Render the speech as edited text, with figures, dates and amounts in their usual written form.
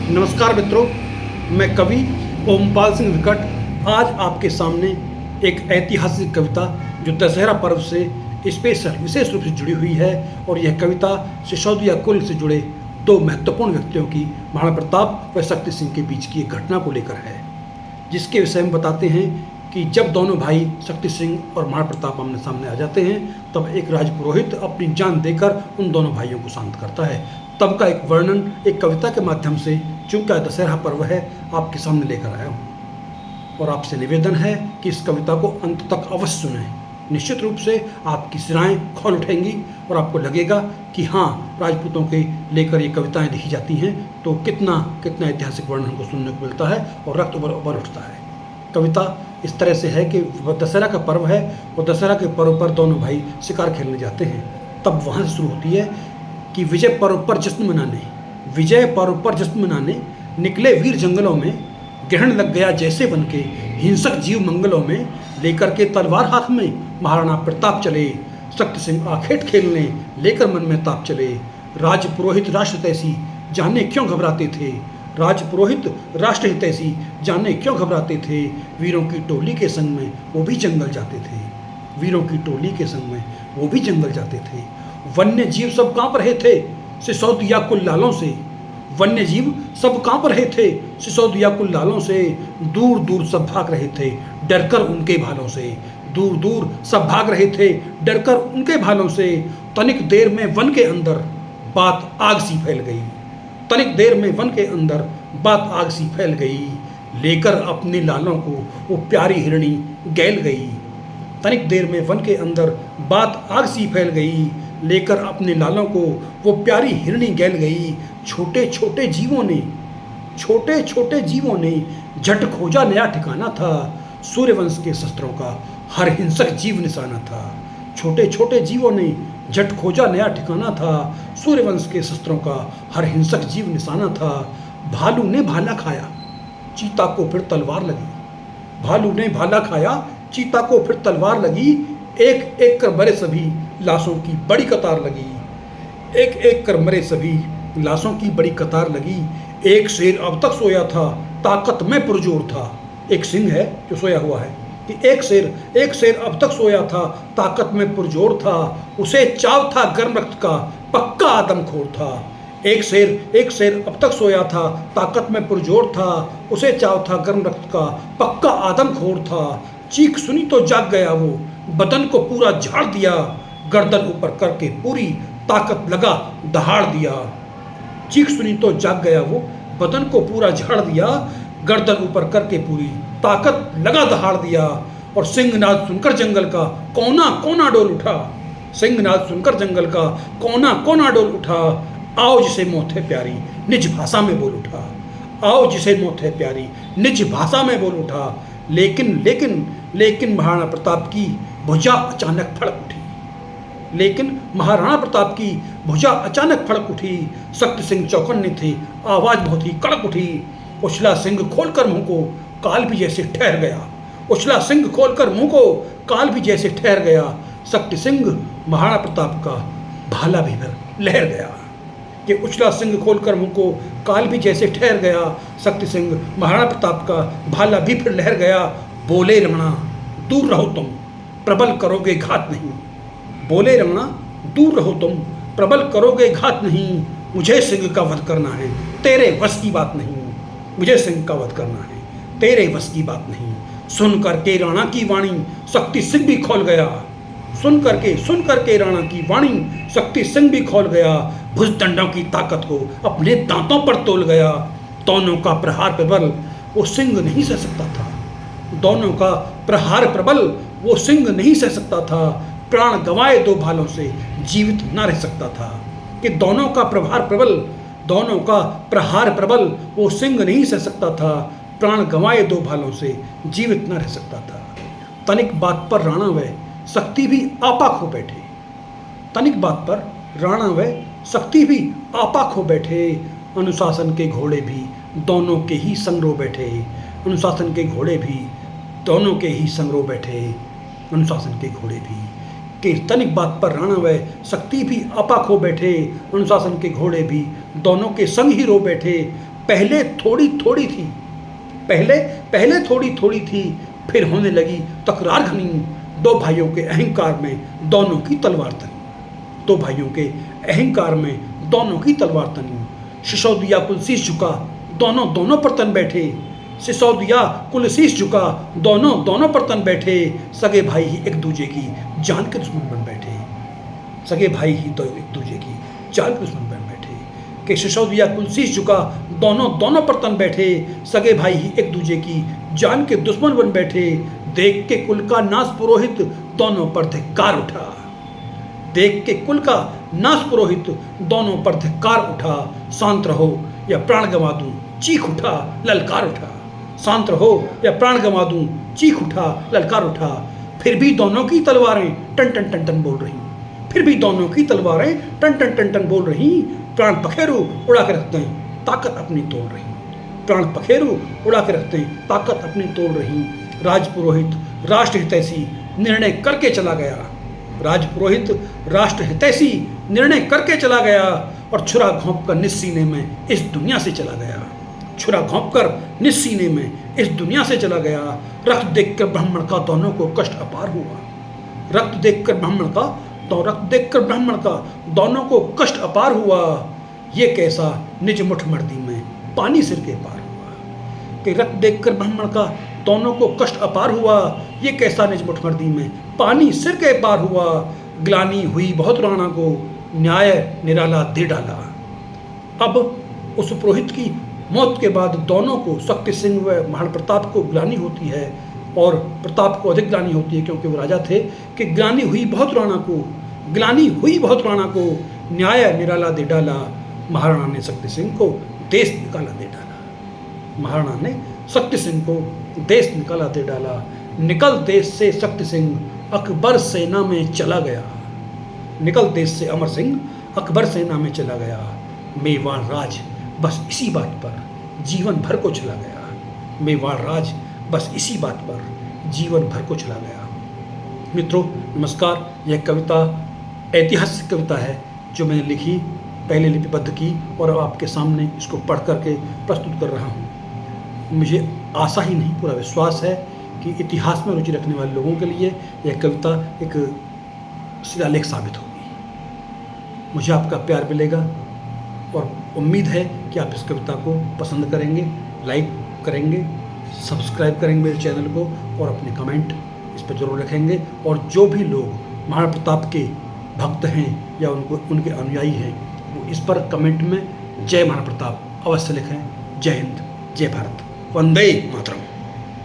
नमस्कार मित्रों, मैं कवि ओमपाल सिंह विकट आज आपके सामने एक ऐतिहासिक कविता जो दशहरा पर्व से स्पेशल विशेष रूप से जुड़ी हुई है। और यह कविता सिसोदिया कुल से जुड़े दो महत्वपूर्ण व्यक्तियों की महाराणा प्रताप व शक्ति सिंह के बीच की एक घटना को लेकर है, जिसके विषय में बताते हैं कि जब दोनों भाई शक्ति सिंह और महाराणा प्रताप आमने सामने आ जाते हैं तब एक राजपुरोहित अपनी जान देकर उन दोनों भाइयों को शांत करता है। तब का एक वर्णन एक कविता के माध्यम से, चूंकि दशहरा पर्व है, आपके सामने लेकर आया हूँ। और आपसे निवेदन है कि इस कविता को अंत तक अवश्य सुनें। निश्चित रूप से आपकी सिराएं खोल उठेंगी और आपको लगेगा कि हाँ, राजपूतों के लेकर ये कविताएं लिखी जाती हैं तो कितना कितना ऐतिहासिक वर्णन हमको सुनने को मिलता है और रक्त उबल उठता है। कविता इस तरह से है कि दशहरा का पर्व है और दशहरा के पर्व पर दोनों भाई शिकार खेलने जाते हैं। तब वहाँ से शुरू होती है कि विजय पर्व पर जश्न मनाने निकले वीर जंगलों में, ग्रहण लग गया जैसे वन के हिंसक जीव मंगलों में, लेकर के तलवार हाथ में महाराणा प्रताप चले, शक्ति सिंह आखेट खेलने लेकर मन में ताप चले। राजपुरोहित राष्ट्र तैसी जाने क्यों घबराते थे, राजपुरोहित राष्ट्र हितैषी जाने क्यों घबराते थे, वीरों की टोली के संग में वो भी जंगल जाते थे, वीरों की टोली के संग में वो भी जंगल जाते थे। वन्य जीव सब कांप रहे थे सिसोदिया कुल लालों से, वन्य जीव सब कांप रहे थे सिसोदिया कुल लालों से, दूर दूर सब भाग रहे थे डरकर उनके भालों से, दूर दूर सब भाग रहे थे डरकर उनके भालों से। तनिक देर में वन के अंदर बात आग सी फैल गई, तनिक देर में वन के अंदर बात आग सी फैल गई, लेकर अपने लालों को वो प्यारी हिरणी गैल गई। तनिक देर में वन के अंदर बात आग सी फैल गई, लेकर अपने लालों को वो प्यारी हिरणी गैल गई। छोटे छोटे जीवों ने झट खोजा नया ठिकाना था, सूर्यवंश के शस्त्रों का हर हिंसक जीव निशाना था। छोटे छोटे जीवों ने झट खोजा नया ठिकाना था, सूर्यवंश के शस्त्रों का हर हिंसक जीव निशाना था। भालू ने भाला खाया चीता को फिर तलवार लगी, भालू ने भाला खाया चीता को फिर तलवार लगी, एक एक कर मरे सभी लाशों की बड़ी कतार लगी, एक एक कर मरे सभी लाशों की बड़ी कतार लगी। एक शेर अब तक सोया था ताकत में पुरजोर था, एक सिंह है जो सोया हुआ है कि एक शेर अब तक सोया था ताकत में पुरजोर था, उसे चाव था गर्म रक्त का पक्का आदमखोर था। एक शेर अब तक सोया था ताकत में पुरजोर था, उसे चाव था गर्म रक्त का पक्का आदमखोर था। चीख सुनी तो जाग गया वो, बदन को पूरा झाड़ दिया, गर्दन ऊपर करके पूरी ताकत लगा दहाड़ दिया। चीख सुनी तो जाग गया वो, बदन को पूरा झाड़ दिया, गर्दन ऊपर करके पूरी ताकत लगा दहाड़ दिया। और सिंहनाद सुनकर जंगल का कोना कोना डोल उठा, सिंहनाद सुनकर जंगल का कोना कोना डोल उठा। आओ जिसे मौत है प्यारी निज भाषा में बोल उठा, आओ जिसे मौत है प्यारी निज भाषा में बोल उठा। लेकिन महाराणा प्रताप की भुजा अचानक फड़क उठी, लेकिन महाराणा प्रताप की भुजा अचानक फड़क उठी। शक्ति सिंह चौकन्ने थे, आवाज बहुत ही कड़क उठी। उछला सिंह खोलकर मुंह को काल भी जैसे ठहर गया, उछला सिंह खोलकर मुंह को काल भी जैसे ठहर गया। शक्ति सिंह महाराणा प्रताप का भाला भी फिर लहर गया कि उछला सिंह खोलकर मुंह को काल भी जैसे ठहर गया। शक्ति सिंह महाराणा प्रताप का भाला भी फिर लहर गया। बोले रमणा दूर रहो तुम प्रबल करोगे घात नहीं, बोले रमणा दूर रहो तुम प्रबल करोगे घात नहीं। मुझे सिंह का वध करना है तेरे वश की बात नहीं, मुझे सिंह का वध करना है तेरे वश की बात नहीं। सुन करके राणा की वाणी शक्ति सिंह भी खोल गया, सुन करके राणा की वाणी शक्ति सिंह भी खोल गया। भुजदंडों की ताकत को अपने दांतों पर तोल गया। दोनों का प्रहार प्रबल वो सिंह नहीं सह सकता था, दोनों का प्रहार प्रबल वो सिंह नहीं सह सकता था। प्राण गंवाए दो भालों से जीवित न रह सकता था कि दोनों का प्रहार प्रबल वो सिंह नहीं सह सकता था। प्राण गंवाए दो भालों से जीवित न रह सकता था। तनिक बात पर राणा व शक्ति भी आपा खो बैठे, तनिक बात पर राणा व शक्ति भी आपा खो बैठे। अनुशासन के घोड़े भी दोनों के ही संग रो बैठे, अनुशासन के घोड़े भी दोनों के ही संग रो बैठे, अनुशासन के घोड़े भी कि तनिक बात पर राणा व शक्ति भी आपा खो बैठे। अनुशासन के घोड़े भी दोनों के संग ही रो बैठे। पहले थोड़ी थोड़ी थी, पहले थोड़ी थोड़ी थी, फिर होने लगी तकरार घनी। दो भाइयों के अहंकार में दोनों की तलवार तनी, दो भाइयों के अहंकार में दोनों की तलवार तनी। सिसोदिया कुल शीश झुका, दोनों दोनों पर तन बैठे। सिसोदिया कुल शीश झुका, दोनों दोनों पर तन बैठे। सगे भाई ही एक दूजे की जान के दुश्मन बन बैठे, सगे भाई ही तो एक दूजे की जान के दुश्मन बन बैठे। कि सिसोदिया कुल शीश झुका, दोनों दोनों पर तन बैठे। सगे भाई ही एक दूजे की जान के दुश्मन बन बैठे। देख के कुल का नाश पुरोहित, दोनों पर धिक्कार उठा। देख के कुल का नाश पुरोहित, दोनों पर धिक्कार उठा। शांत रहो या प्राण गंवा दूं, चीख उठा ललकार उठा। शांत रहो या प्राण गंवा दूं, चीख उठा ललकार उठा। फिर भी दोनों की तलवारें टन टन टन टन बोल रही, फिर भी दोनों की तलवारें टन टन टन टन बोल रही। प्राण पखेरु उड़ा के रखते हैं, ताकत अपनी तोड़ रही। प्राण पखेरु उड़ा के रखते हैं, ताकत अपनी तोड़ रही। राजपुरोहित राष्ट्र हितैषी निर्णय करके चला गया। राजपुरोहित राष्ट्र हितैषी निर्णय करके चला गया और छुरा घोंप कर निस्सीने में इस दुनिया से चला गया। छुरा घोंप कर निस्सीने में इस दुनिया से चला गया। रक्त देखकर ब्राह्मण का दोनों को कष्ट अपार हुआ। रक्त देखकर ब्राह्मण का दोनों को कष्ट अपार हुआ। ये कैसा निज मुठ मर्दी में पानी सिर के पार हुआ। कि रक्त देखकर ब्राह्मण का दोनों को कष्ट अपार हुआ। ये कैसा निज मुठ मर्दी में पानी सिर के पार हुआ। ग्लानि हुई बहुत राणा को, न्याय निराला दे डाला। अब उस पुरोहित की मौत के बाद दोनों को, शक्ति सिंह व महाराणा प्रताप को ग्लानि होती है और प्रताप को अधिक ग्लानि होती है क्योंकि वो राजा थे। कि ग्लानि हुई बहुत राणा को, ग्लानि हुई बहुत राणा को, न्याय निराला दे डाला। महाराणा ने शक्ति सिंह को देश निकाला दे डाला। महाराणा ने शक्ति सिंह को देश निकाला दे डाला। निकल देश से शक्ति सिंह अकबर सेना में चला गया। निकल देश से अमर सिंह अकबर सेना में चला गया। मेवाड़ राज बस इसी बात पर जीवन भर को चला गया। मेवाड़ राज बस इसी बात पर जीवन भर को चला गया। मित्रों नमस्कार, यह कविता ऐतिहासिक कविता है जो मैंने लिखी, पहले लिपिबद्ध की और आपके सामने इसको पढ़ करके प्रस्तुत कर रहा हूँ। मुझे आशा ही नहीं पूरा विश्वास है कि इतिहास में रुचि रखने वाले लोगों के लिए यह कविता एक शिलालेख साबित होगी। मुझे आपका प्यार मिलेगा और उम्मीद है कि आप इस कविता को पसंद करेंगे, लाइक करेंगे, सब्सक्राइब करेंगे मेरे चैनल को और अपने कमेंट इस पर जरूर रखेंगे। और जो भी लोग महाराणा प्रताप के भक्त हैं या उनके अनुयायी हैं वो इस पर कमेंट में जय महाराणा प्रताप अवश्य लिखें। जय हिंद, जय भारत, वंदे मातरम।